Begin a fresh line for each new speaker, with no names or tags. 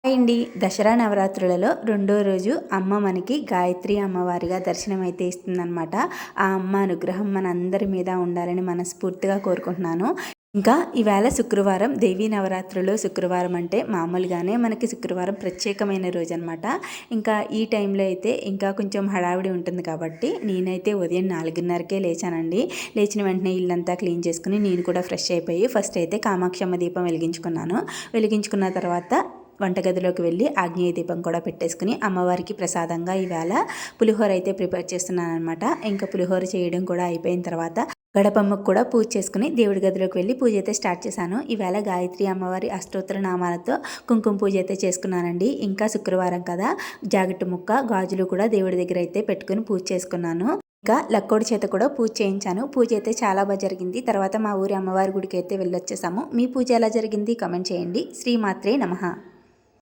Hi అండి. దసరా నవరాత్రులలో రెండో రోజు అమ్మ మనకి గాయత్రి అమ్మవారిగా దర్శనం అయితే ఇస్తుందన్నమాట. ఆ అమ్మ అనుగ్రహం మనందరి మీద ఉండాలని మనస్ఫూర్తిగా కోరుకుంటున్నాను. ఇంకా ఈవేళ శుక్రవారం, దేవీ నవరాత్రులు శుక్రవారం అంటే మామూలుగానే మనకి శుక్రవారం ప్రత్యేకమైన రోజు అనమాట. ఇంకా ఈ టైంలో అయితే ఇంకా కొంచెం హడావిడి ఉంటుంది కాబట్టి నేనైతే ఉదయం 4:30కే లేచానండి. లేచిన వెంటనే ఇల్లంతా క్లీన్ చేసుకుని నేను కూడా ఫ్రెష్ అయిపోయి ఫస్ట్ అయితే కామాక్షమ్మ దీపం వెలిగించుకున్న తర్వాత వంటగదిలోకి వెళ్ళి ఆగ్నేయ దీపం కూడా పెట్టేసుకుని అమ్మవారికి ప్రసాదంగా ఈవేళ పులిహోర అయితే ప్రిపేర్ చేస్తున్నాను అనమాట. ఇంకా పులిహోర చేయడం కూడా అయిపోయిన తర్వాత గడపమ్మకు కూడా పూజ చేసుకుని దేవుడి గదిలోకి వెళ్ళి పూజ అయితే స్టార్ట్ చేశాను. ఈవేళ గాయత్రి అమ్మవారి అష్టోత్తర నామాలతో కుంకుమ పూజ అయితే చేసుకున్నానండి. ఇంకా శుక్రవారం కదా, జాకెట్ ముక్క గాజులు కూడా దేవుడి దగ్గర అయితే పెట్టుకుని పూజ చేసుకున్నాను. ఇంకా లక్కోడి చేత కూడా పూజ చేయించాను. పూజ అయితే చాలా బాగా జరిగింది. తర్వాత మా ఊరి అమ్మవారి గుడికి అయితే వెళ్ళొచ్చేసాము. మీ పూజ ఎలా జరిగింది కామెంట్ చేయండి. శ్రీమాత్రే నమః.